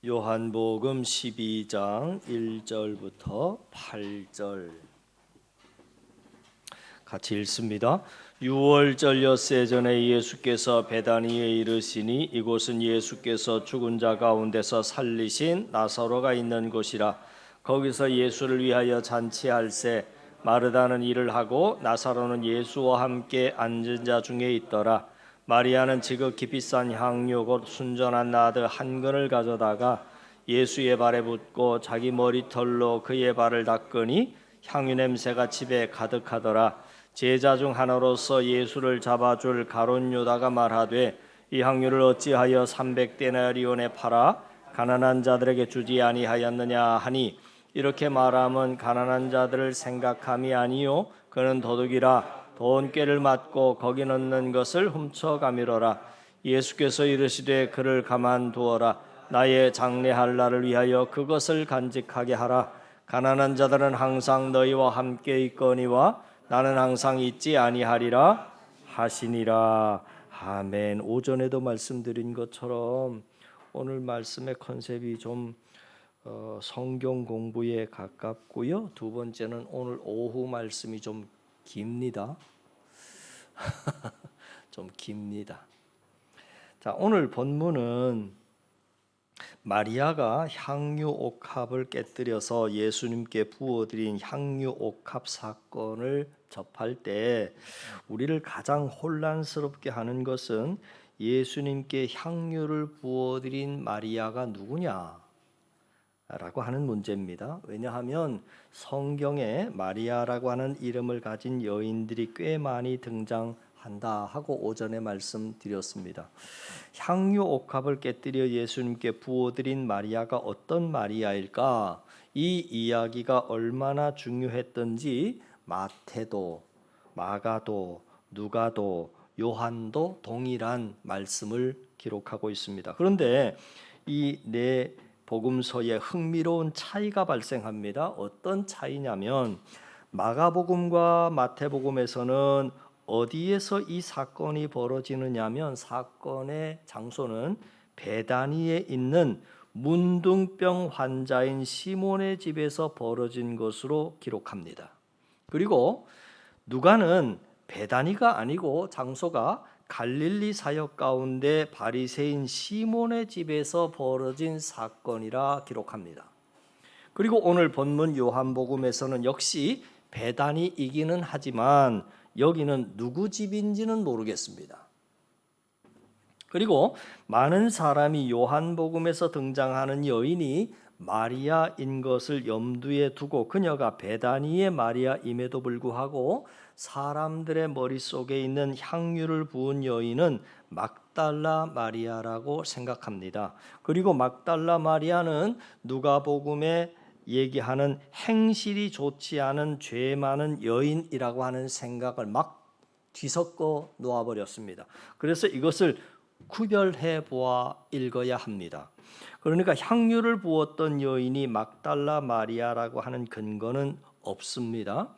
요한복음 12장 1절부터 8절 같이 읽습니다. 6월절 엿새 전에 예수께서 베다니에 이르시니 이곳은 예수께서 죽은 자 가운데서 살리신 나사로가 있는 곳이라. 거기서 예수를 위하여 잔치할새 마르다는 일을 하고 나사로는 예수와 함께 앉은 자 중에 있더라. 마리아는 지극히 비싼 향유 곧 순전한 나드 한 근을 가져다가 예수의 발에 붓고 자기 머리털로 그의 발을 닦으니 향유 냄새가 집에 가득하더라. 제자 중 하나로서 예수를 잡아줄 가룟 유다가 말하되 이 향유를 어찌하여 300데나리온에 팔아 가난한 자들에게 주지 아니하였느냐 하니, 이렇게 말함은 가난한 자들을 생각함이 아니요 그는 도둑이라 돈꾀를 맞고 거기 넣는 것을 훔쳐가미러라. 예수께서 이르시되 그를 가만두어라. 나의 장례할 날을 위하여 그것을 간직하게 하라. 가난한 자들은 항상 너희와 함께 있거니와 나는 항상 있지 아니하리라 하시니라. 아멘. 오전에도 말씀드린 것처럼 오늘 말씀의 컨셉이 좀 성경 공부에 가깝고요. 두 번째는 오늘 오후 말씀이 좀 깁니다. 좀 깁니다. 자, 오늘 본문은 마리아가 향유 옥합을 깨뜨려서 예수님께 부어드린 향유 옥합 사건을 접할 때 우리를 가장 혼란스럽게 하는 것은 예수님께 향유를 부어드린 마리아가 누구냐 라고 하는 문제입니다. 왜냐하면 성경에 마리아라고 하는 이름을 가진 여인들이 꽤 많이 등장한다 하고 오전에 말씀드렸습니다. 향유 옥합을 깨뜨려 예수님께 부어드린 마리아가 어떤 마리아일까? 이 이야기가 얼마나 중요했던지 마태도, 마가도, 누가도, 요한도 동일한 말씀을 기록하고 있습니다. 그런데 이 네 복음서에 흥미로운 차이가 발생합니다. 어떤 차이냐면 마가복음과 마태복음에서는 어디에서 이 사건이 벌어지느냐면 사건의 장소는 베다니에 있는 문둥병 환자인 시몬의 집에서 벌어진 것으로 기록합니다. 그리고 누가는 베다니가 아니고 장소가 갈릴리 사역 가운데 바리새인 시몬의 집에서 벌어진 사건이라 기록합니다. 그리고 오늘 본문 요한복음에서는 역시 베다니이기는 하지만 여기는 누구 집인지는 모르겠습니다. 그리고 많은 사람이 요한복음에서 등장하는 여인이 마리아인 것을 염두에 두고 그녀가 베다니의 마리아임에도 불구하고 사람들의 머릿속에 있는 향유를 부은 여인은 막달라 마리아라고 생각합니다. 그리고 막달라 마리아는 누가복음에 얘기하는 행실이 좋지 않은 죄 많은 여인이라고 하는 생각을 막 뒤섞어 놓아버렸습니다. 그래서 이것을 구별해 보아 읽어야 합니다. 그러니까 향유를 부었던 여인이 막달라 마리아라고 하는 근거는 없습니다.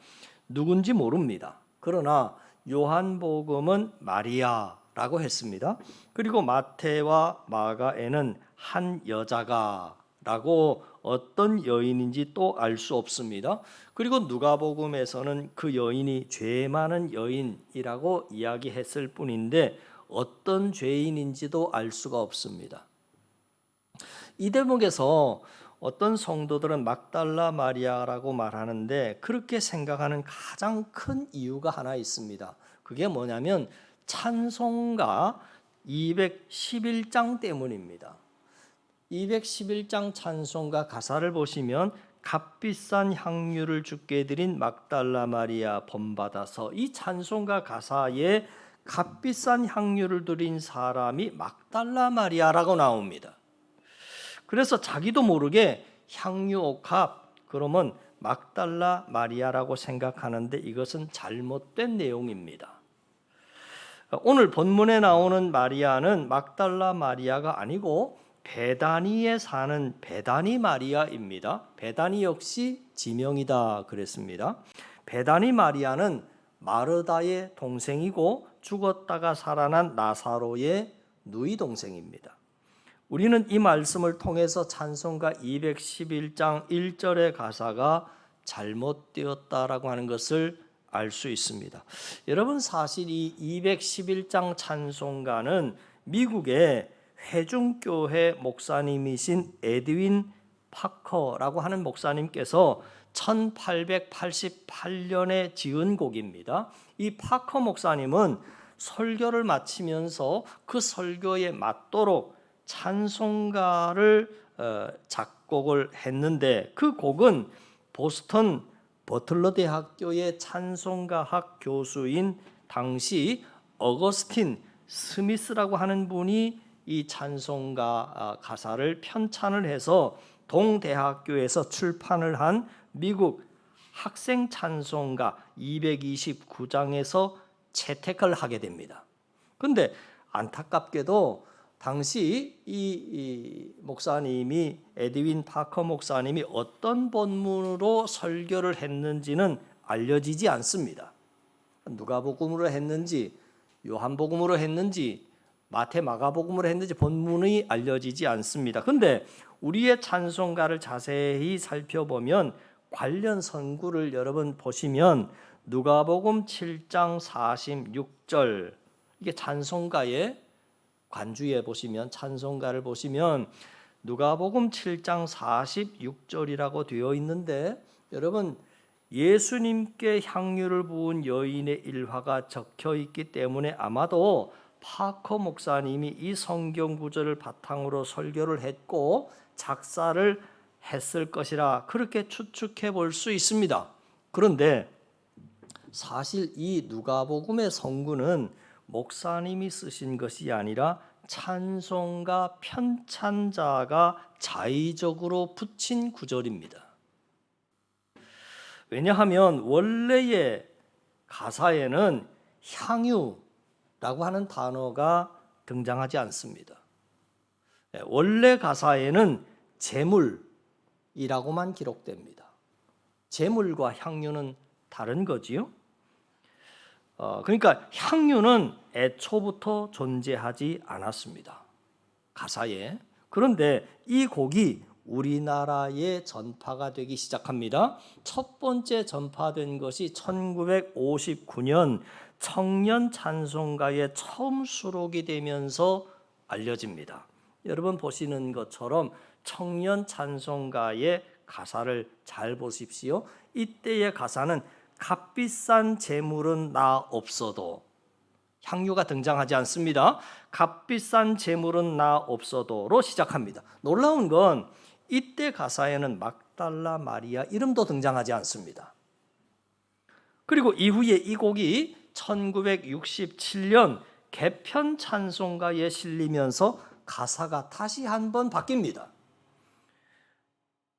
누군지 모릅니다. 그러나 요한복음은 마리아라고 했습니다. 그리고 마태와 마가에는 한 여자가 라고 어떤 여인인지 또 알 수 없습니다. 그리고 누가복음에서는 그 여인이 죄 많은 여인이라고 이야기했을 뿐인데 어떤 죄인인지도 알 수가 없습니다. 이 대목에서 어떤 성도들은 막달라 마리아라고 말하는데 그렇게 생각하는 가장 큰 이유가 하나 있습니다. 그게 뭐냐면 찬송가 211장 때문입니다. 211장 찬송가 가사를 보시면 값비싼 향유를 주께 드린 막달라 마리아 본받아서, 이 찬송가 가사에 값비싼 향유를 드린 사람이 막달라 마리아라고 나옵니다. 그래서 자기도 모르게 향유 옥합 그러면 막달라 마리아라고 생각하는데 이것은 잘못된 내용입니다. 오늘 본문에 나오는 마리아는 막달라 마리아가 아니고 베다니에 사는 베다니 마리아입니다. 베다니 역시 지명이다 그랬습니다. 베다니 마리아는 마르다의 동생이고 죽었다가 살아난 나사로의 누이 동생입니다. 우리는 이 말씀을 통해서 찬송가 211장 1절의 가사가 잘못되었다라고 하는 것을 알 수 있습니다. 여러분, 사실 이 211장 찬송가는 미국의 회중교회 목사님이신 에드윈 파커라고 하는 목사님께서 1888년에 지은 곡입니다. 이 파커 목사님은 설교를 마치면서 그 설교에 맞도록 찬송가를 작곡을 했는데, 그 곡은 보스턴 버틀러 대학교의 찬송가학 교수인 당시 어거스틴 스미스라고 하는 분이 이 찬송가 가사를 편찬을 해서 동대학교에서 출판을 한 미국 학생 찬송가 229장에서 채택을 하게 됩니다. 그런데 안타깝게도 당시 이 목사님이, 에드윈 파커 목사님이 어떤 본문으로 설교를 했는지는 알려지지 않습니다. 누가복음으로 했는지, 요한복음으로 했는지, 마태 마가복음으로 했는지 본문이 알려지지 않습니다. 그런데 우리의 찬송가를 자세히 살펴보면 관련 선구를 여러분 보시면 누가복음 7장 46절, 이게 찬송가의 관주에 보시면, 찬송가를 보시면 누가복음 7장 46절이라고 되어 있는데, 여러분, 예수님께 향유를 부은 여인의 일화가 적혀 있기 때문에 아마도 파커 목사님이 이 성경 구절을 바탕으로 설교를 했고 작사를 했을 것이라 그렇게 추측해 볼 수 있습니다. 그런데 사실 이 누가복음의 성구는 목사님이 쓰신 것이 아니라 찬송가 편찬자가 자의적으로 붙인 구절입니다. 왜냐하면 원래의 가사에는 향유라고 하는 단어가 등장하지 않습니다. 원래 가사에는 제물이라고만 기록됩니다. 제물과 향유는 다른 거지요. 그러니까 향유는 애초부터 존재하지 않았습니다, 가사에. 그런데 이 곡이 우리나라에 전파가 되기 시작합니다. 첫 번째 전파된 것이 1959년 청년 찬송가에 처음 수록이 되면서 알려집니다. 여러분 보시는 것처럼 청년 찬송가의 가사를 잘 보십시오. 이때의 가사는 값비싼 재물은 나 없어도, 향유가 등장하지 않습니다. 값비싼 재물은 나 없어도로 시작합니다. 놀라운 건 이때 가사에는 막달라 마리아 이름도 등장하지 않습니다. 그리고 이후에 이 곡이 1967년 개편 찬송가에 실리면서 가사가 다시 한번 바뀝니다.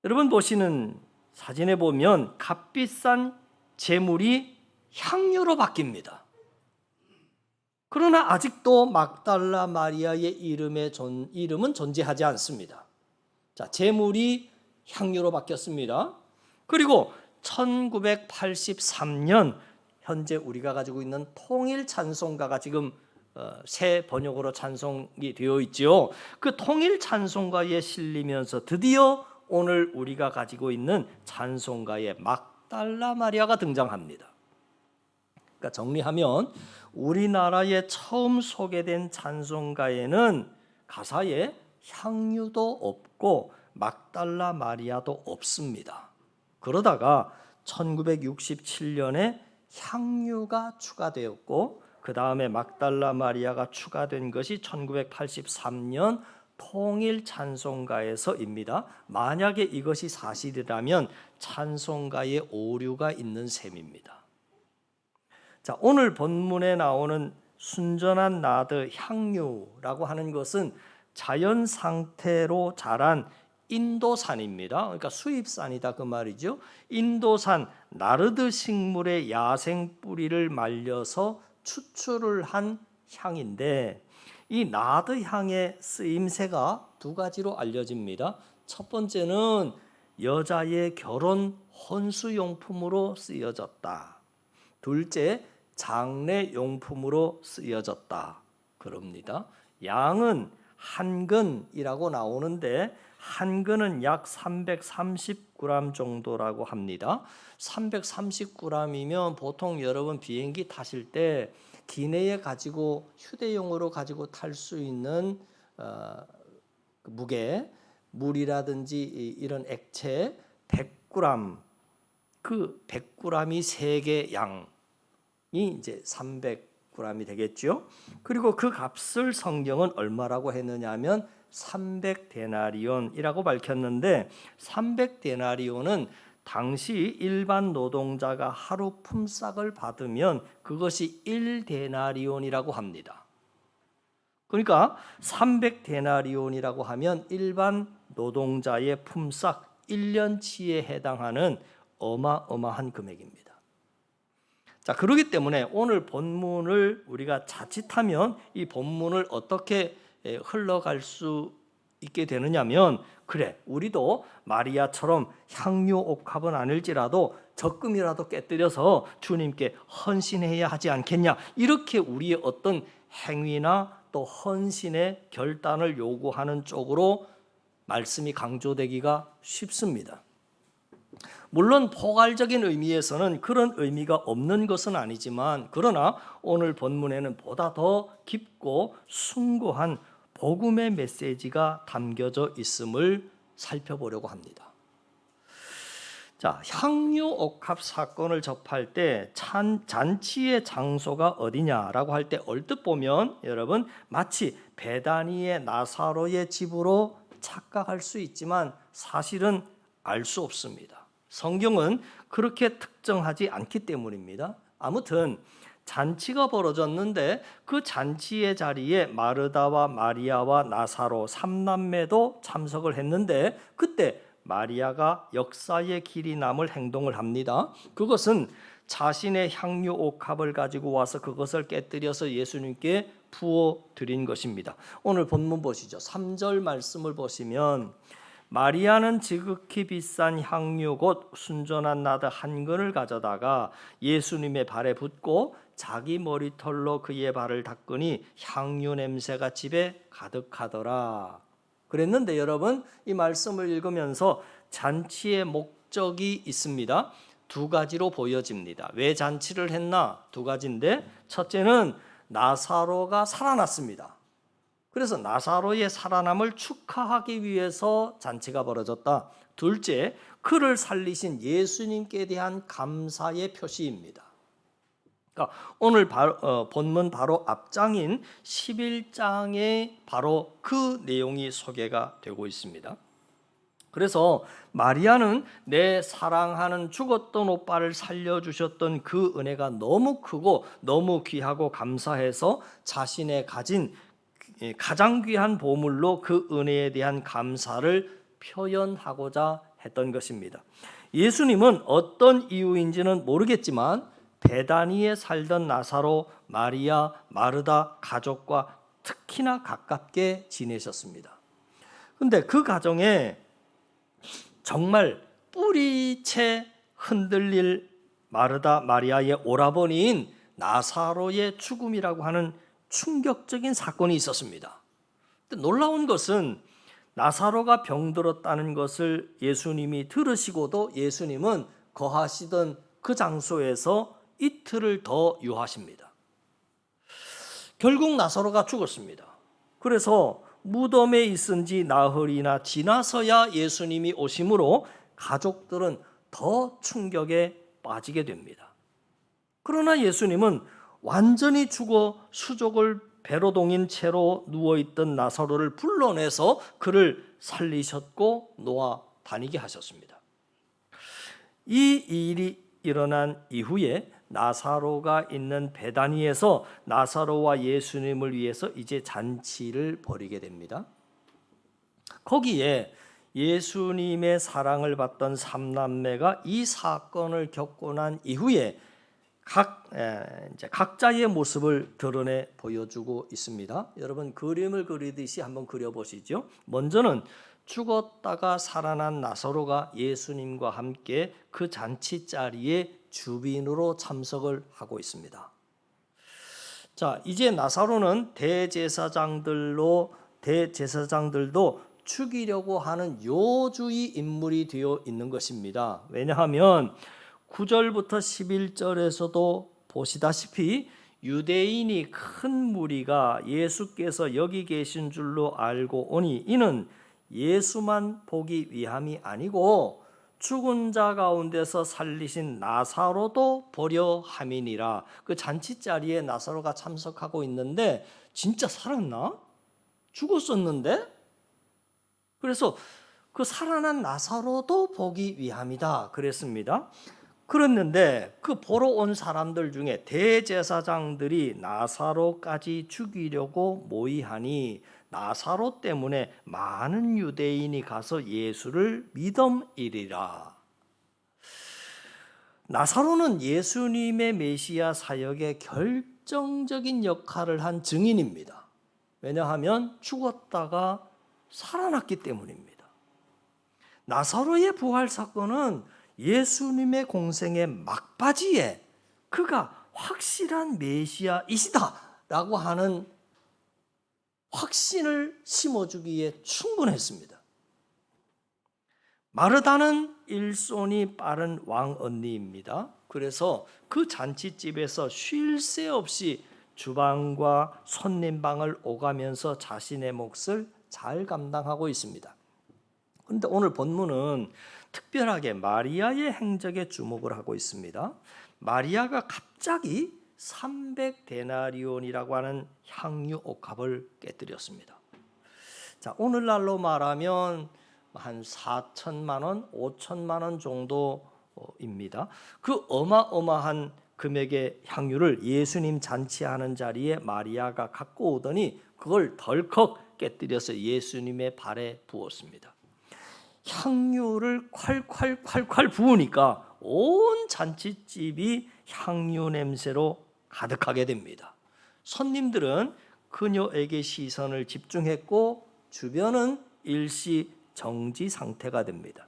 여러분 보시는 사진에 보면 값비싼 재물이 향유로 바뀝니다. 그러나 아직도 막달라 마리아의 이름은 존재하지 않습니다. 자, 재물이 향유로 바뀌었습니다. 그리고 1983년 현재 우리가 가지고 있는 통일 찬송가가 지금 새 번역으로 찬송이 되어 있죠. 그 통일 찬송가에 실리면서 드디어 오늘 우리가 가지고 있는 찬송가에 막달라 마리아가 등장합니다. 그러니까 정리하면 우리나라에 처음 소개된 찬송가에는 가사에 향유도 없고 막달라 마리아도 없습니다. 그러다가 1967년에 향유가 추가되었고 그 다음에 막달라 마리아가 추가된 것이 1983년 통일 찬송가에서입니다. 만약에 이것이 사실이라면 찬송가에 오류가 있는 셈입니다. 자, 오늘 본문에 나오는 순전한 나드 향유라고 하는 것은 자연 상태로 자란 인도산입니다. 그러니까 수입산이다 그 말이죠. 인도산 나르드 식물의 야생 뿌리를 말려서 추출을 한 향인데, 이 나드 향의 쓰임새가 두 가지로 알려집니다. 첫 번째는 여자의 결혼 혼수용품으로 쓰여졌다. 둘째, 장례용품으로 쓰여졌다 그럽니다. 양은 한 근이라고 나오는데 한 근은 약 330g 정도라고 합니다. 330g이면 보통 여러분 비행기 타실 때 기내에 가지고 휴대용으로 가지고 탈 수 있는 무게, 물이라든지 이런 액체 100g, 그 100g이 3개 양이 이제 300g이 되겠죠. 그리고 그 값을 성경은 얼마라고 했느냐면 300데나리온이라고 밝혔는데 300데나리온은 당시 일반 노동자가 하루 품삯을 받으면 그것이 1데나리온이라고 합니다. 그러니까 300데나리온이라고 하면 일반 노동자의 품삯 1년치에 해당하는 어마어마한 금액입니다. 자, 그렇기 때문에 오늘 본문을 우리가 자칫하면 이 본문을 어떻게 흘러갈 수 있게 되느냐면, 그래, 우리도 마리아처럼 향유 옥합은 아닐지라도 적금이라도 깨뜨려서 주님께 헌신해야 하지 않겠냐, 이렇게 우리의 어떤 행위나 또 헌신의 결단을 요구하는 쪽으로 말씀이 강조되기가 쉽습니다. 물론 포괄적인 의미에서는 그런 의미가 없는 것은 아니지만, 그러나 오늘 본문에는 보다 더 깊고 숭고한 복음의 메시지가 담겨져 있음을 살펴보려고 합니다. 자, 향유 옥합 사건을 접할 때 잔치의 장소가 어디냐라고 할 때 얼뜻 보면 여러분 마치 베다니의 나사로의 집으로 착각할 수 있지만 사실은 알 수 없습니다. 성경은 그렇게 특정하지 않기 때문입니다. 아무튼 잔치가 벌어졌는데 그 잔치의 자리에 마르다와 마리아와 나사로 3남매도 참석을 했는데, 그때 마리아가 역사의 길이 남을 행동을 합니다. 그것은 자신의 향유 옥합을 가지고 와서 그것을 깨뜨려서 예수님께 부어드린 것입니다. 오늘 본문 보시죠. 3절 말씀을 보시면 마리아는 지극히 비싼 향유 곧 순전한 나드 한 근을 가져다가 예수님의 발에 붓고 자기 머리털로 그의 발을 닦으니 향유 냄새가 집에 가득하더라. 그랬는데 여러분, 이 말씀을 읽으면서 잔치의 목적이 있습니다. 두 가지로 보여집니다. 왜 잔치를 했나? 두 가지인데, 첫째는 나사로가 살아났습니다. 그래서 나사로의 살아남을 축하하기 위해서 잔치가 벌어졌다. 둘째, 그를 살리신 예수님께 대한 감사의 표시입니다. 그러니까 오늘 본문 바로 앞장인 11장에 바로 그 내용이 소개가 되고 있습니다. 그래서 마리아는 내 사랑하는 죽었던 오빠를 살려주셨던 그 은혜가 너무 크고 너무 귀하고 감사해서 자신의 가진 가장 귀한 보물로 그 은혜에 대한 감사를 표현하고자 했던 것입니다. 예수님은 어떤 이유인지는 모르겠지만 베다니에 살던 나사로, 마리아, 마르다 가족과 특히나 가깝게 지내셨습니다. 그런데 그 가정에 정말 뿌리채 흔들릴 마르다, 마리아의 오라버니인 나사로의 죽음이라고 하는 충격적인 사건이 있었습니다. 놀라운 것은 나사로가 병들었다는 것을 예수님이 들으시고도 예수님은 거하시던 그 장소에서 이틀을 더 유하십니다. 결국 나사로가 죽었습니다. 그래서 무덤에 있은 지 나흘이나 지나서야 예수님이 오심으로 가족들은 더 충격에 빠지게 됩니다. 그러나 예수님은 완전히 죽어 수족을 배로 동인 채로 누워있던 나사로를 불러내서 그를 살리셨고 놓아 다니게 하셨습니다. 이 일이 일어난 이후에 나사로가 있는 베다니에서 나사로와 예수님을 위해서 이제 잔치를 벌이게 됩니다. 거기에 예수님의 사랑을 받던 삼남매가 이 사건을 겪고 난 이후에 각자의 모습을 드러내 보여주고 있습니다. 여러분 그림을 그리듯이 한번 그려보시죠. 먼저는 죽었다가 살아난 나사로가 예수님과 함께 그 잔치 자리에 주빈으로 참석을 하고 있습니다. 자, 이제 나사로는 대제사장들로 대제사장들도 죽이려고 하는 요주의 인물이 되어 있는 것입니다. 왜냐하면 9절부터 11절에서도 보시다시피 유대인이 큰 무리가 예수께서 여기 계신 줄로 알고 오니 이는 예수만 보기 위함이 아니고 죽은 자 가운데서 살리신 나사로도 보려 함이니라. 그 잔치자리에 나사로가 참석하고 있는데 진짜 살았나? 죽었었는데? 그래서 그 살아난 나사로도 보기 위함이다 그랬습니다. 그랬는데 그 보러 온 사람들 중에 대제사장들이 나사로까지 죽이려고 모의하니 나사로 때문에 많은 유대인이 가서 예수를 믿음이리라. 나사로는 예수님의 메시아 사역에 결정적인 역할을 한 증인입니다. 왜냐하면 죽었다가 살아났기 때문입니다. 나사로의 부활 사건은 예수님의 공생의 막바지에 그가 확실한 메시아이시다라고 하는 확신을 심어주기에 충분했습니다. 마르다는 일손이 빠른 왕언니입니다. 그래서 그 잔치집에서 쉴 새 없이 주방과 손님방을 오가면서 자신의 몫을 잘 감당하고 있습니다. 그런데 오늘 본문은 특별하게 마리아의 행적에 주목을 하고 있습니다. 마리아가 갑자기 300데나리온이라고 하는 향유 옥합을 깨뜨렸습니다. 자, 오늘날로 말하면 한 4천만 원, 5천만 원 정도입니다. 그 어마어마한 금액의 향유를 예수님 잔치하는 자리에 마리아가 갖고 오더니 그걸 덜컥 깨뜨려서 예수님의 발에 부었습니다. 향유를 콸콸콸콸 부으니까 온 잔치집이 향유 냄새로 가득하게 됩니다. 손님들은 그녀에게 시선을 집중했고 주변은 일시 정지 상태가 됩니다.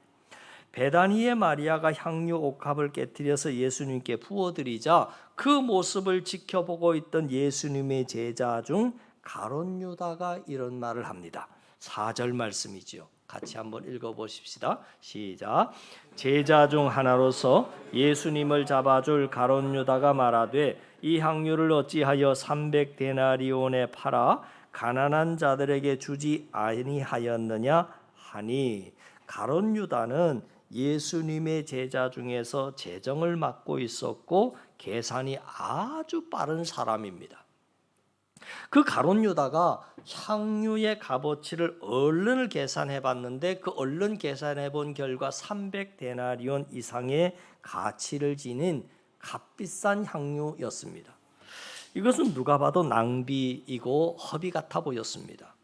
베다니의 마리아가 향유 옥합을 깨뜨려서 예수님께 부어드리자 그 모습을 지켜보고 있던 예수님의 제자 중 가룟 유다가 이런 말을 합니다. 4절 말씀이지요. 같이 한번 읽어보십시다. 시작. 제자 중 하나로서 예수님을 잡아줄 가룟 유다가 말하되 이 향유를 어찌하여 300데나리온에 팔아 가난한 자들에게 주지 아니하였느냐 하니, 가룟 유다는 예수님의 제자 중에서 재정을 맡고 있었고 계산이 아주 빠른 사람입니다. 그 가룟 유다가 향유의 값어치를 얼른 계산해 봤는데 그 얼른 계산해 본 결과 300데나리온 이상의 가치를 지닌 값비싼 향유였습니다. 이것은 누가 봐도 낭비이고 허비 같아 보였습니다.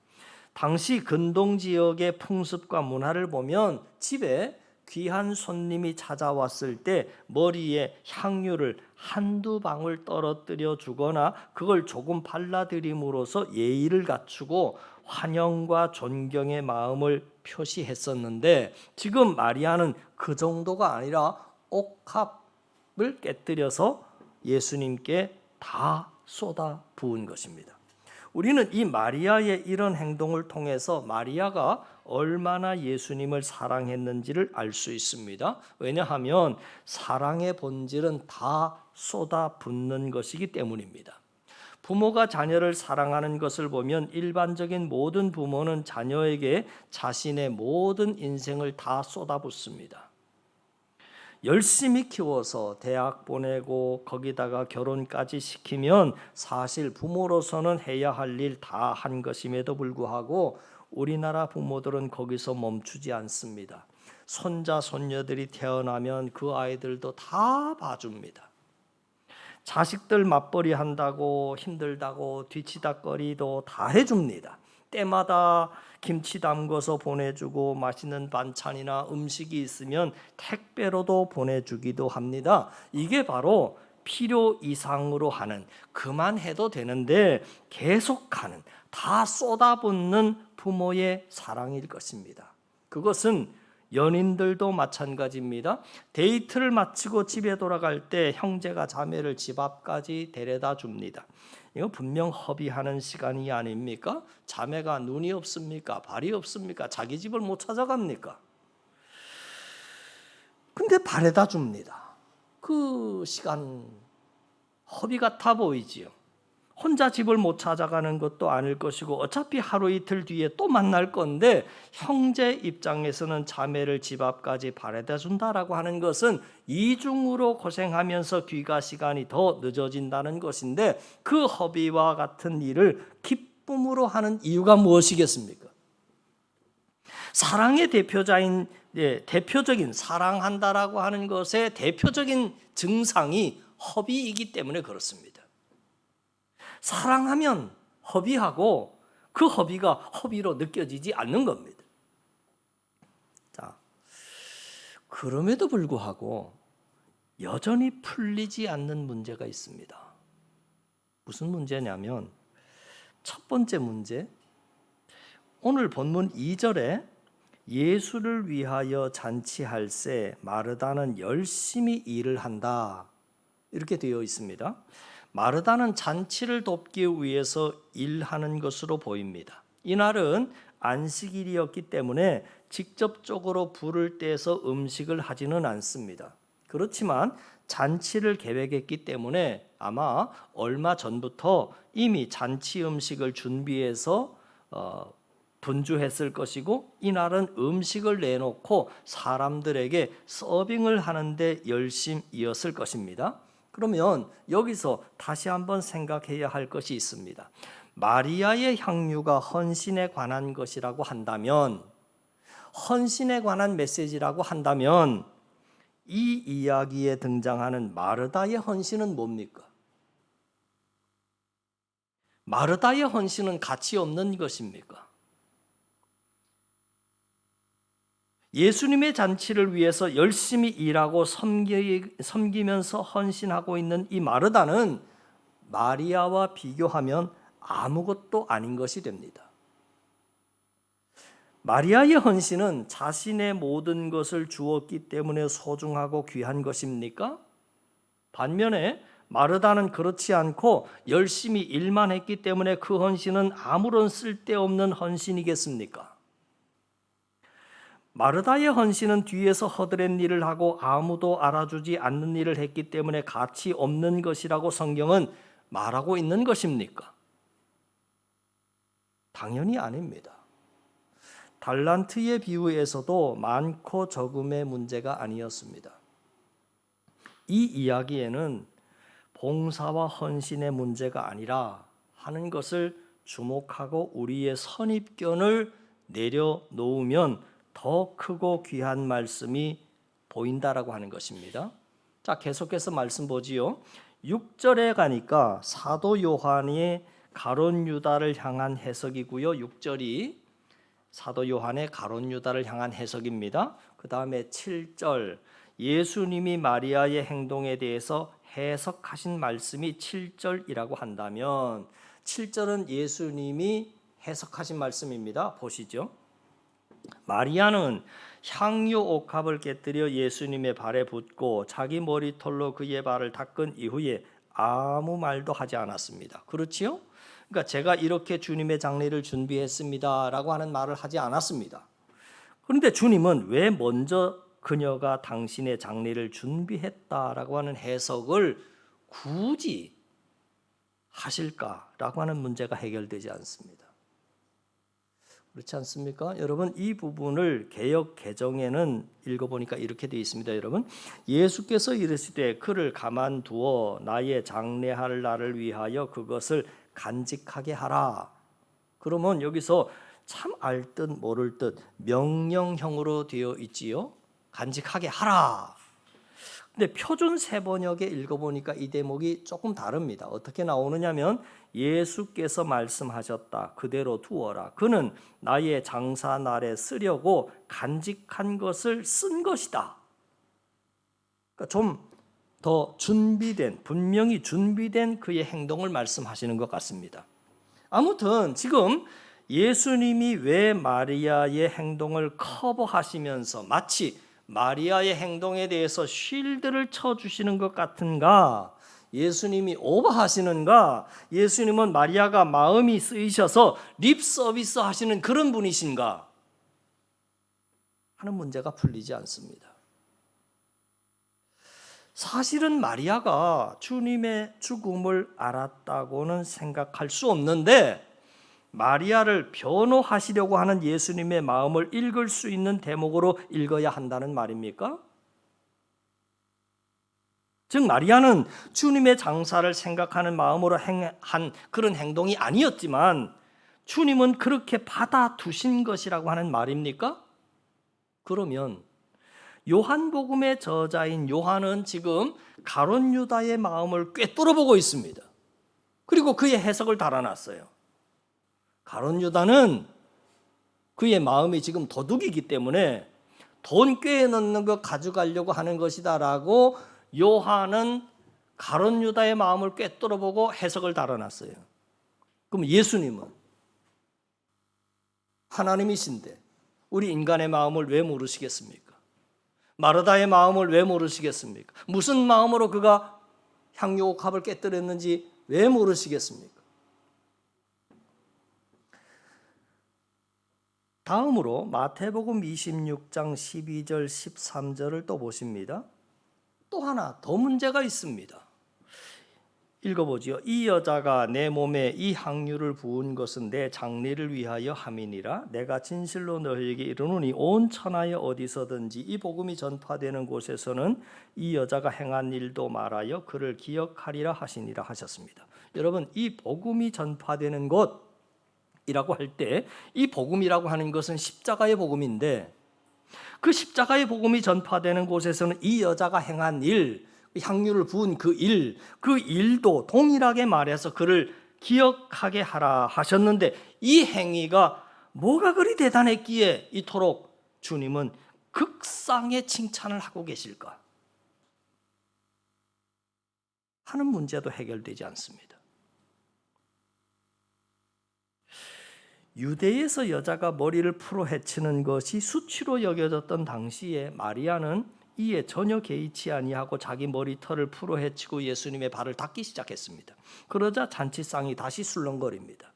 당시 근동 지역의 풍습과 문화를 보면 집에 귀한 손님이 찾아왔을 때 머리에 향유를 한두 방울 떨어뜨려 주거나 그걸 조금 발라드림으로써 예의를 갖추고 환영과 존경의 마음을 표시했었는데, 지금 마리아는 그 정도가 아니라 옥합을 깨뜨려서 예수님께 다 쏟아 부은 것입니다. 우리는 이 마리아의 이런 행동을 통해서 마리아가 얼마나 예수님을 사랑했는지를 알 수 있습니다. 왜냐하면 사랑의 본질은 다 쏟아붓는 것이기 때문입니다. 부모가 자녀를 사랑하는 것을 보면 일반적인 모든 부모는 자녀에게 자신의 모든 인생을 다 쏟아붓습니다. 열심히 키워서 대학 보내고 거기다가 결혼까지 시키면 사실 부모로서는 해야 할 일 다 한 것임에도 불구하고 우리나라 부모들은 거기서 멈추지 않습니다. 손자 손녀들이 태어나면 그 아이들도 다 봐줍니다. 자식들 맞벌이 한다고 힘들다고 뒤치다거리도 다 해줍니다. 때마다 김치 담궈서 보내주고 맛있는 반찬이나 음식이 있으면 택배로도 보내주기도 합니다. 이게 바로 필요 이상으로 하는, 그만해도 되는데 계속하는, 다 쏟아붓는 부모의 사랑일 것입니다. 그것은 연인들도 마찬가지입니다. 데이트를 마치고 집에 돌아갈 때 형제가 자매를 집 앞까지 데려다 줍니다. 이거 분명 허비하는 시간이 아닙니까? 자매가 눈이 없습니까? 발이 없습니까? 자기 집을 못 찾아갑니까? 근데 바래다 줍니다. 그 시간 허비 같아 보이지요. 혼자 집을 못 찾아가는 것도 아닐 것이고 어차피 하루 이틀 뒤에 또 만날 건데 형제 입장에서는 자매를 집 앞까지 바래다 준다라고 하는 것은 이중으로 고생하면서 귀가 시간이 더 늦어진다는 것인데 그 허비와 같은 일을 기쁨으로 하는 이유가 무엇이겠습니까? 사랑의 대표적인 사랑한다라고 하는 것의 대표적인 증상이 허비이기 때문에 그렇습니다. 사랑하면 허비하고 그 허비가 허비로 느껴지지 않는 겁니다. 자, 그럼에도 불구하고 여전히 풀리지 않는 문제가 있습니다. 무슨 문제냐면 첫 번째 문제, 오늘 본문 2절에 예수를 위하여 잔치할세 마르다는 열심히 일을 한다 이렇게 되어 있습니다. 마르다는 잔치를 돕기 위해서 일하는 것으로 보입니다. 이날은 안식일이었기 때문에 직접적으로 불을 떼서 음식을 하지는 않습니다. 그렇지만 잔치를 계획했기 때문에 아마 얼마 전부터 이미 잔치 음식을 준비해서 분주했을 것이고 이날은 음식을 내놓고 사람들에게 서빙을 하는데 열심이었을 것입니다. 그러면 여기서 다시 한번 생각해야 할 것이 있습니다. 마리아의 향유가 헌신에 관한 것이라고 한다면, 헌신에 관한 메시지라고 한다면 이 이야기에 등장하는 마르다의 헌신은 뭡니까? 마르다의 헌신은 가치 없는 것입니까? 예수님의 잔치를 위해서 열심히 일하고 섬기면서 헌신하고 있는 이 마르다는 마리아와 비교하면 아무것도 아닌 것이 됩니다. 마리아의 헌신은 자신의 모든 것을 주었기 때문에 소중하고 귀한 것입니까? 반면에 마르다는 그렇지 않고 열심히 일만 했기 때문에 그 헌신은 아무런 쓸데없는 헌신이겠습니까? 마르다의 헌신은 뒤에서 허드렛 일을 하고 아무도 알아주지 않는 일을 했기 때문에 가치 없는 것이라고 성경은 말하고 있는 것입니까? 당연히 아닙니다. 달란트의 비유에서도 많고 적음의 문제가 아니었습니다. 이 이야기에는 봉사와 헌신의 문제가 아니라 하는 것을 주목하고 우리의 선입견을 내려놓으면 더 크고 귀한 말씀이 보인다라고 하는 것입니다. 자, 계속해서 말씀 보지요. 6절에 가니까 사도 요한이 가룟 유다를 향한 해석이고요. 6절이 사도 요한의 가룟 유다를 향한 해석입니다. 그 다음에 7절 예수님이 마리아의 행동에 대해서 해석하신 말씀이 7절이라고 한다면 7절은 예수님이 해석하신 말씀입니다. 보시죠. 마리아는 향유 옥합을 깨뜨려 예수님의 발에 붓고 자기 머리털로 그의 발을 닦은 이후에 아무 말도 하지 않았습니다. 그렇지요? 그러니까 제가 이렇게 주님의 장례를 준비했습니다라고 하는 말을 하지 않았습니다. 그런데 주님은 왜 먼저 그녀가 당신의 장례를 준비했다라고 하는 해석을 굳이 하실까라고 하는 문제가 해결되지 않습니다. 그렇지 않습니까? 여러분, 이 부분을 개역 개정에는 읽어보니까 이렇게 되어 있습니다. 여러분, 예수께서 이르시되 그를 가만두어 나의 장례할 날을 위하여 그것을 간직하게 하라. 그러면 여기서 참 알 듯 모를 듯 명령형으로 되어 있지요. 간직하게 하라. 근데 표준 세번역에 읽어보니까 이 대목이 조금 다릅니다. 어떻게 나오느냐면 예수께서 말씀하셨다. 그대로 두어라. 그는 나의 장사 날에 쓰려고 간직한 것을 쓴 것이다. 그러니까 좀 더 준비된, 분명히 준비된 그의 행동을 말씀하시는 것 같습니다. 아무튼 지금 예수님이 왜 마리아의 행동을 커버하시면서 마치 마리아의 행동에 대해서 쉴드를 쳐주시는 것 같은가? 예수님이 오버하시는가? 예수님은 마리아가 마음이 쓰이셔서 립 서비스 하시는 그런 분이신가? 하는 문제가 풀리지 않습니다. 사실은 마리아가 주님의 죽음을 알았다고는 생각할 수 없는데 마리아를 변호하시려고 하는 예수님의 마음을 읽을 수 있는 대목으로 읽어야 한다는 말입니까? 즉 마리아는 주님의 장사를 생각하는 마음으로 한 그런 행동이 아니었지만 주님은 그렇게 받아두신 것이라고 하는 말입니까? 그러면 요한복음의 저자인 요한은 지금 가룟 유다의 마음을 꿰뚫어 보고 있습니다. 그리고 그의 해석을 달아놨어요. 가룟 유다는 그의 마음이 지금 도둑이기 때문에 돈 꾀에 넣는 거 가져가려고 하는 것이다라고 요한은 가룟 유다의 마음을 꿰뚫어 보고 해석을 달아놨어요. 그럼 예수님은 하나님이신데 우리 인간의 마음을 왜 모르시겠습니까? 마르다의 마음을 왜 모르시겠습니까? 무슨 마음으로 그가 향유옥합을 깨뜨렸는지 왜 모르시겠습니까? 다음으로 마태복음 26장 12절 13절을 또 보십니다. 또 하나 더 문제가 있습니다. 읽어보지요. 이 여자가 내 몸에 이 향유를 부은 것은 내 장례를 위하여 함이니라. 내가 진실로 너희에게 이르노니 온 천하에 어디서든지 이 복음이 전파되는 곳에서는 이 여자가 행한 일도 말하여 그를 기억하리라 하시니라 하셨습니다. 여러분, 이 복음이 전파되는 곳이라고 할 때 이 복음이라고 하는 것은 십자가의 복음인데 그 십자가의 복음이 전파되는 곳에서는 이 여자가 행한 일, 향유를 부은 그 일도 동일하게 말해서 그를 기억하게 하라 하셨는데 이 행위가 뭐가 그리 대단했기에 이토록 주님은 극상의 칭찬을 하고 계실까 하는 문제도 해결되지 않습니다. 유대에서 여자가 머리를 풀어 헤치는 것이 수치로 여겨졌던 당시에 마리아는 이에 전혀 개의치 아니하고 자기 머리털을 풀어 헤치고 예수님의 발을 닦기 시작했습니다. 그러자 잔치상이 다시 술렁거립니다.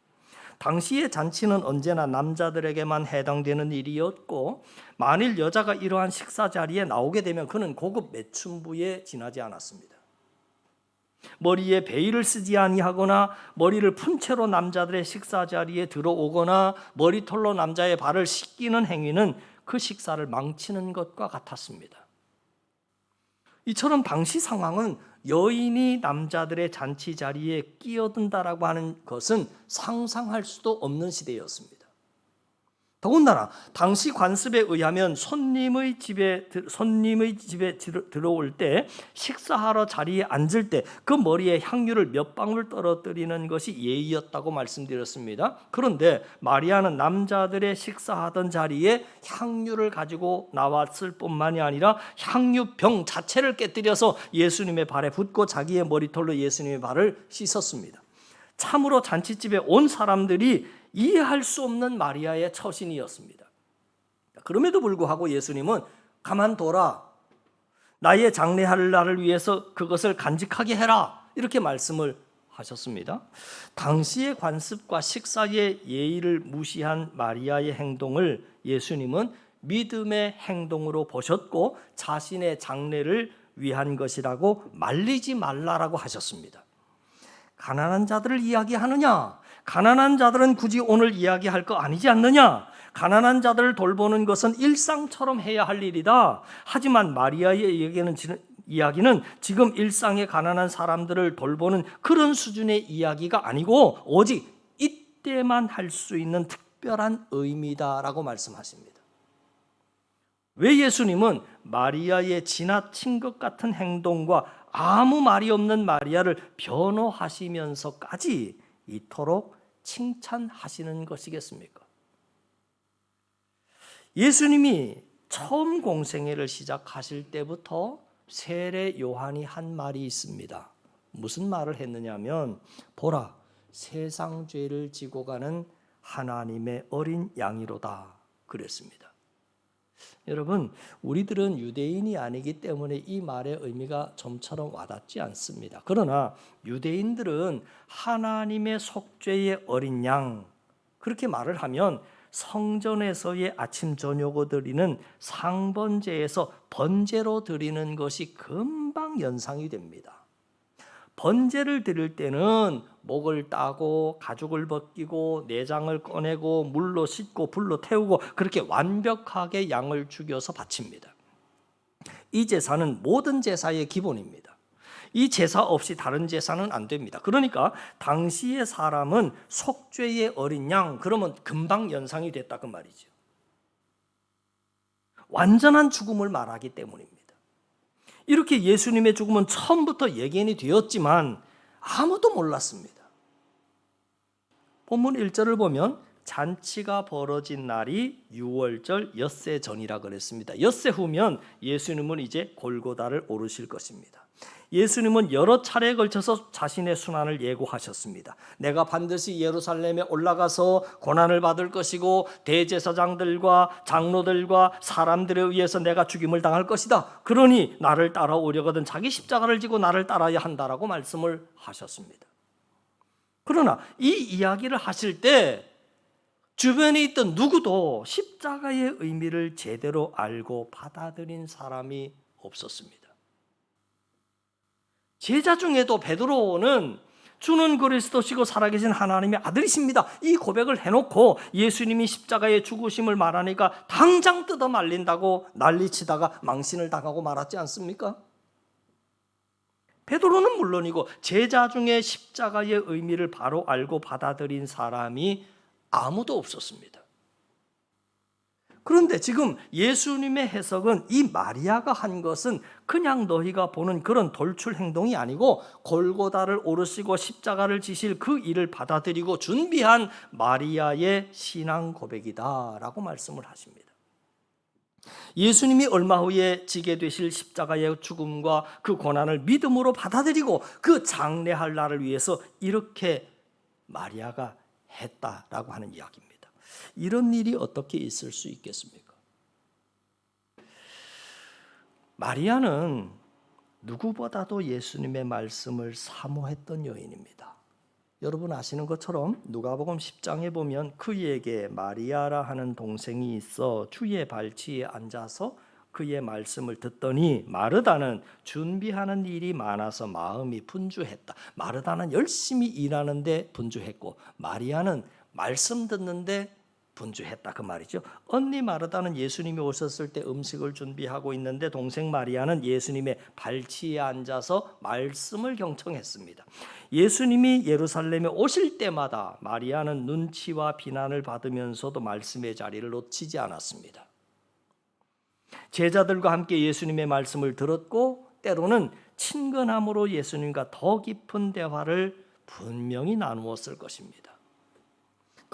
당시의 잔치는 언제나 남자들에게만 해당되는 일이었고 만일 여자가 이러한 식사 자리에 나오게 되면 그는 고급 매춘부에 지나지 않았습니다. 머리에 베일을 쓰지 아니하거나 머리를 푼 채로 남자들의 식사 자리에 들어오거나 머리털로 남자의 발을 씻기는 행위는 그 식사를 망치는 것과 같았습니다. 이처럼 당시 상황은 여인이 남자들의 잔치 자리에 끼어든다라고 하는 것은 상상할 수도 없는 시대였습니다. 더군다나 당시 관습에 의하면 손님의 집에 들어올 때 식사하러 자리에 앉을 때 그 머리에 향유를 몇 방울 떨어뜨리는 것이 예의였다고 말씀드렸습니다. 그런데 마리아는 남자들의 식사하던 자리에 향유를 가지고 나왔을 뿐만이 아니라 향유병 자체를 깨뜨려서 예수님의 발에 붓고 자기의 머리털로 예수님의 발을 씻었습니다. 참으로 잔치집에 온 사람들이 이해할 수 없는 마리아의 처신이었습니다. 그럼에도 불구하고 예수님은 가만둬라, 나의 장례할 날을 위해서 그것을 간직하게 해라, 이렇게 말씀을 하셨습니다. 당시의 관습과 식사의 예의를 무시한 마리아의 행동을 예수님은 믿음의 행동으로 보셨고 자신의 장례를 위한 것이라고 말리지 말라라고 하셨습니다. 가난한 자들을 이야기하느냐? 가난한 자들은 굳이 오늘 이야기할 거 아니지 않느냐? 가난한 자들을 돌보는 것은 일상처럼 해야 할 일이다. 하지만 마리아의 이야기는 지금 일상의 가난한 사람들을 돌보는 그런 수준의 이야기가 아니고 오직 이때만 할 수 있는 특별한 의미다라고 말씀하십니다. 왜 예수님은 마리아의 지나친 것 같은 행동과 아무 말이 없는 마리아를 변호하시면서까지 이토록 칭찬하시는 것이겠습니까? 예수님이 처음 공생애를 시작하실 때부터 세례 요한이 한 말이 있습니다. 무슨 말을 했느냐면 보라, 세상 죄를 지고 가는 하나님의 어린 양이로다 그랬습니다. 여러분, 우리들은 유대인이 아니기 때문에 이 말의 의미가 좀처럼 와닿지 않습니다. 그러나 유대인들은 하나님의 속죄의 어린 양, 그렇게 말을 하면 성전에서의 아침 저녁으로 드리는 상번제에서 번제로 드리는 것이 금방 연상이 됩니다. 번제를 드릴 때는 목을 따고 가죽을 벗기고 내장을 꺼내고 물로 씻고 불로 태우고 그렇게 완벽하게 양을 죽여서 바칩니다. 이 제사는 모든 제사의 기본입니다. 이 제사 없이 다른 제사는 안 됩니다. 그러니까 당시의 사람은 속죄의 어린 양, 그러면 금방 연상이 됐다 그 말이죠. 완전한 죽음을 말하기 때문입니다. 이렇게 예수님의 죽음은 처음부터 예견이 되었지만 아무도 몰랐습니다. 본문 1절을 보면 잔치가 벌어진 날이 유월절 엿새 전이라 그랬습니다. 엿새 후면 예수님은 이제 골고다를 오르실 것입니다. 예수님은 여러 차례에 걸쳐서 자신의 순환을 예고하셨습니다. 내가 반드시 예루살렘에 올라가서 고난을 받을 것이고 대제사장들과 장로들과 사람들에 의해서 내가 죽임을 당할 것이다. 그러니 나를 따라오려거든 자기 십자가를 지고 나를 따라야 한다라고 말씀을 하셨습니다. 그러나 이 이야기를 하실 때 주변에 있던 누구도 십자가의 의미를 제대로 알고 받아들인 사람이 없었습니다. 제자 중에도 베드로는 주는 그리스도시고 살아계신 하나님의 아들이십니다. 이 고백을 해놓고 예수님이 십자가의 죽으심을 말하니까 당장 뜯어 말린다고 난리치다가 망신을 당하고 말았지 않습니까? 베드로는 물론이고 제자 중에 십자가의 의미를 바로 알고 받아들인 사람이 아무도 없었습니다. 그런데 지금 예수님의 해석은 이 마리아가 한 것은 그냥 너희가 보는 그런 돌출 행동이 아니고 골고다를 오르시고 십자가를 지실 그 일을 받아들이고 준비한 마리아의 신앙 고백이다라고 말씀을 하십니다. 예수님이 얼마 후에 지게 되실 십자가의 죽음과 그 고난을 믿음으로 받아들이고 그 장래할 날을 위해서 이렇게 마리아가 했다라고 하는 이야기입니다. 이런 일이 어떻게 있을 수 있겠습니까? 마리아는 누구보다도 예수님의 말씀을 사모했던 여인입니다. 여러분 아시는 것처럼 누가복음 10장에 보면 그에게 마리아라 하는 동생이 있어 주의 발치에 앉아서 그의 말씀을 듣더니 마르다는 준비하는 일이 많아서 마음이 분주했다. 마르다는 열심히 일하는데 분주했고 마리아는 말씀 듣는데 분주했다 그 말이죠. 언니 마르다는 예수님이 오셨을 때 음식을 준비하고 있는데 동생 마리아는 예수님의 발치에 앉아서 말씀을 경청했습니다. 예수님이 예루살렘에 오실 때마다 마리아는 눈치와 비난을 받으면서도 말씀의 자리를 놓치지 않았습니다. 제자들과 함께 예수님의 말씀을 들었고 때로는 친근함으로 예수님과 더 깊은 대화를 분명히 나누었을 것입니다.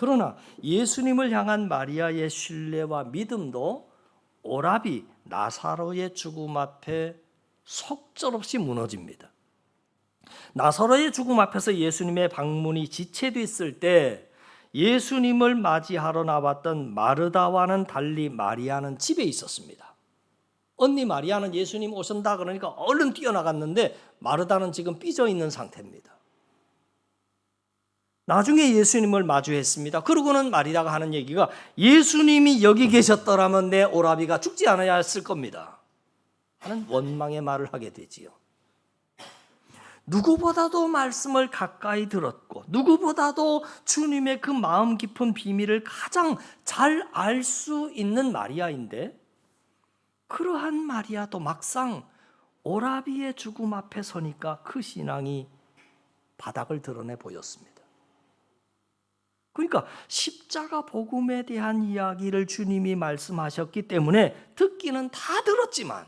그러나 예수님을 향한 마리아의 신뢰와 믿음도 오라비 나사로의 죽음 앞에 속절없이 무너집니다. 나사로의 죽음 앞에서 예수님의 방문이 지체됐을 때 예수님을 맞이하러 나왔던 마르다와는 달리 마리아는 집에 있었습니다. 언니 마리아는 예수님 오신다 그러니까 얼른 뛰어나갔는데 마르다는 지금 삐져 있는 상태입니다. 나중에 예수님을 마주했습니다. 그러고는 마리아가 하는 얘기가 예수님이 여기 계셨더라면 내 오라비가 죽지 않아야 했을 겁니다 하는 원망의 말을 하게 되지요. 누구보다도 말씀을 가까이 들었고 누구보다도 주님의 그 마음 깊은 비밀을 가장 잘 알 수 있는 마리아인데 그러한 마리아도 막상 오라비의 죽음 앞에 서니까 그 신앙이 바닥을 드러내 보였습니다. 그러니까 십자가 복음에 대한 이야기를 주님이 말씀하셨기 때문에 듣기는 다 들었지만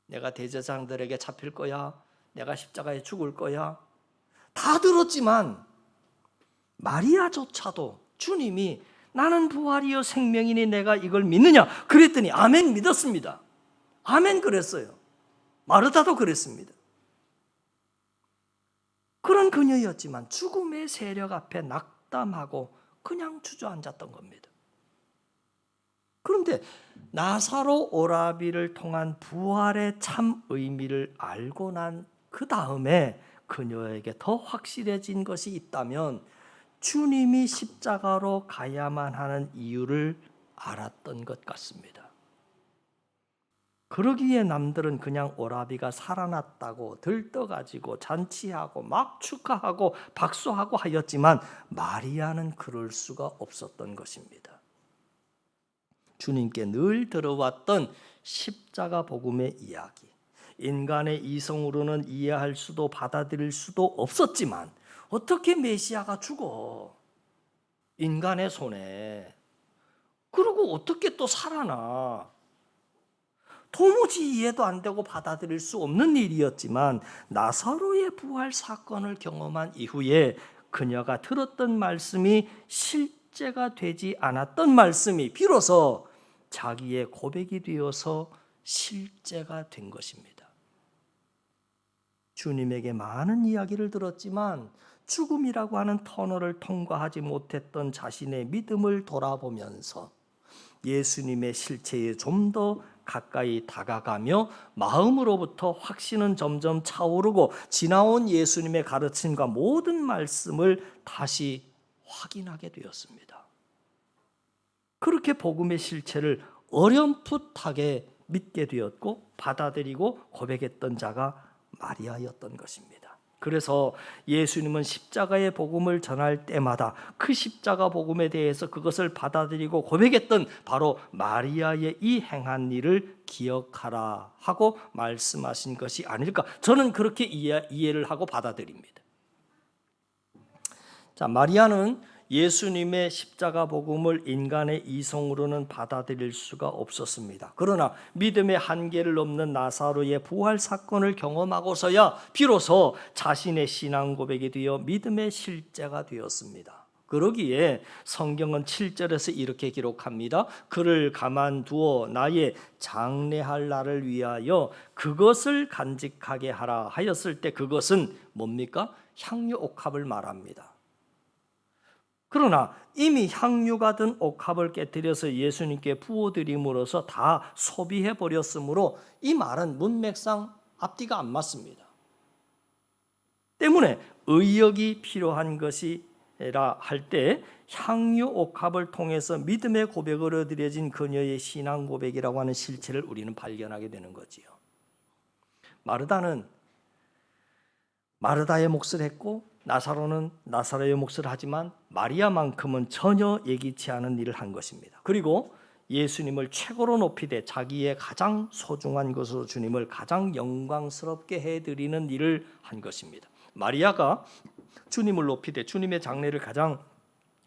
내가 대제사장들에게 잡힐 거야, 내가 십자가에 죽을 거야 다 들었지만 마리아조차도 주님이 나는 부활이요 생명이니 내가 이걸 믿느냐 그랬더니 아멘 믿었습니다. 아멘 그랬어요. 마르다도 그랬습니다. 그런 그녀였지만 죽음의 세력 앞에 낙담하고 그냥 주저앉았던 겁니다. 그런데 나사로 오라비를 통한 부활의 참 의미를 알고 난 그 다음에 그녀에게 더 확실해진 것이 있다면 주님이 십자가로 가야만 하는 이유를 알았던 것 같습니다. 그러기에 남들은 그냥 오라비가 살아났다고 들떠가지고 잔치하고 막 축하하고 박수하고 하였지만 마리아는 그럴 수가 없었던 것입니다. 주님께 늘 들어왔던 십자가 복음의 이야기, 인간의 이성으로는 이해할 수도 받아들일 수도 없었지만 어떻게 메시아가 죽어? 인간의 손에. 그리고 어떻게 또 살아나? 도무지 이해도 안 되고 받아들일 수 없는 일이었지만 나사로의 부활 사건을 경험한 이후에 그녀가 들었던 말씀이 실제가 되지 않았던 말씀이 비로소 자기의 고백이 되어서 실제가 된 것입니다. 주님에게 많은 이야기를 들었지만 죽음이라고 하는 터널을 통과하지 못했던 자신의 믿음을 돌아보면서 예수님의 실체에 좀 더 가까이 다가가며 마음으로부터 확신은 점점 차오르고 지나온 예수님의 가르침과 모든 말씀을 다시 확인하게 되었습니다. 그렇게 복음의 실체를 어렴풋하게 믿게 되었고 받아들이고 고백했던 자가 마리아였던 것입니다. 그래서 예수님은 십자가의 복음을 전할 때마다 그 십자가 복음에 대해서 그것을 받아들이고 고백했던 바로 마리아의 이 행한 일을 기억하라 하고 말씀하신 것이 아닐까, 저는 그렇게 이해를 하고 받아들입니다. 자, 마리아는 예수님의 십자가 복음을 인간의 이성으로는 받아들일 수가 없었습니다. 그러나 믿음의 한계를 넘는 나사로의 부활 사건을 경험하고서야 비로소 자신의 신앙 고백이 되어 믿음의 실제가 되었습니다. 그러기에 성경은 7절에서 이렇게 기록합니다. 그를 가만두어 나의 장례할 날을 위하여 그것을 간직하게 하라 하였을 때 그것은 뭡니까? 향유 옥합을 말합니다. 그러나 이미 향유가 든 옥합을 깨뜨려서 예수님께 부어드림으로써 다 소비해버렸으므로 이 말은 문맥상 앞뒤가 안 맞습니다. 때문에 의역이 필요한 것이라 할 때 향유 옥합을 통해서 믿음의 고백으로 드려진 그녀의 신앙 고백이라고 하는 실체를 우리는 발견하게 되는 거지요. 마르다는 마르다의 몫을 했고 나사로는 나사로의 몫을 하지만 마리아만큼은 전혀 예기치 않은 일을 한 것입니다. 그리고 예수님을 최고로 높이되 자기의 가장 소중한 것으로 주님을 가장 영광스럽게 해드리는 일을 한 것입니다. 마리아가 주님을 높이되 주님의 장례를 가장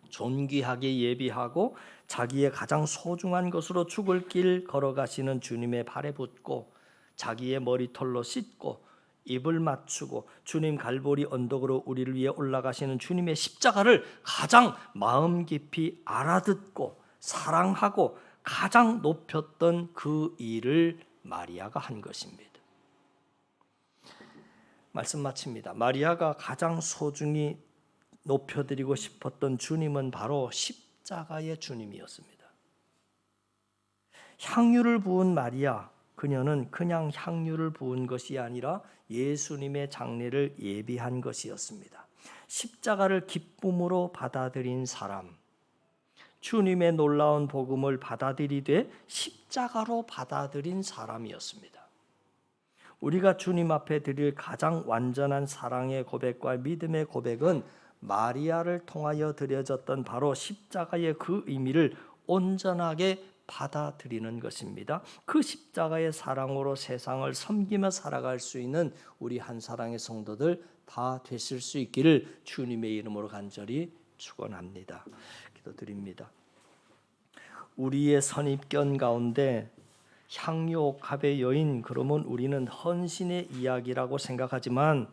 존귀하게 예비하고 자기의 가장 소중한 것으로 죽을 길 걸어가시는 주님의 발에 붓고 자기의 머리털로 씻고 입을 맞추고 주님 갈보리 언덕으로 우리를 위해 올라가시는 주님의 십자가를 가장 마음 깊이 알아듣고 사랑하고 가장 높였던 그 일을 마리아가 한 것입니다. 말씀 마칩니다. 마리아가 가장 소중히 높여드리고 싶었던 주님은 바로 십자가의 주님이었습니다. 향유를 부은 마리아, 그녀는 그냥 향유를 부은 것이 아니라 예수님의 장례를 예비한 것이었습니다. 십자가를 기쁨으로 받아들인 사람, 주님의 놀라운 복음을 받아들이되 십자가로 받아들인 사람이었습니다. 우리가 주님 앞에 드릴 가장 완전한 사랑의 고백과 믿음의 고백은 마리아를 통하여 드려졌던 바로 십자가의 그 의미를 온전하게 받아들이는 것입니다. 그 십자가의 사랑으로 세상을 섬기며 살아갈 수 있는 우리 한사랑의 성도들 다 되실 수 있기를 주님의 이름으로 간절히 축원합니다. 기도드립니다. 우리의 선입견 가운데 향유옥합의 여인, 그러면 우리는 헌신의 이야기라고 생각하지만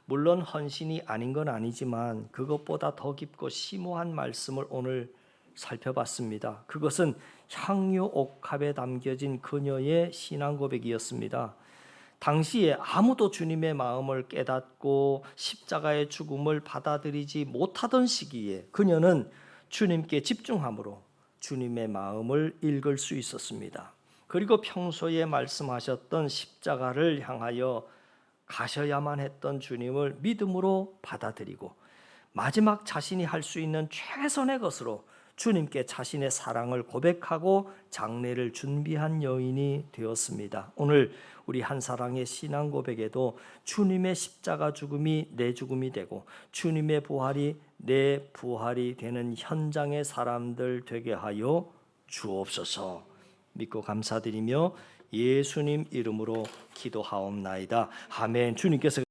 물론 헌신이 아닌 건 아니지만 그것보다 더 깊고 심오한 말씀을 오늘 살펴봤습니다. 그것은 향유옥합에 담겨진 그녀의 신앙 고백이었습니다. 당시에 아무도 주님의 마음을 깨닫고 십자가의 죽음을 받아들이지 못하던 시기에 그녀는 주님께 집중함으로 주님의 마음을 읽을 수 있었습니다. 그리고 평소에 말씀하셨던 십자가를 향하여 가셔야만 했던 주님을 믿음으로 받아들이고 마지막 자신이 할 수 있는 최선의 것으로 주님께 자신의 사랑을 고백하고 장례를 준비한 여인이 되었습니다. 오늘 우리 한사랑의 신앙 고백에도 주님의 십자가 죽음이 내 죽음이 되고 주님의 부활이 내 부활이 되는 현장의 사람들 되게 하여 주옵소서. 믿고 감사드리며 예수님 이름으로 기도하옵나이다. 아멘. 주님께서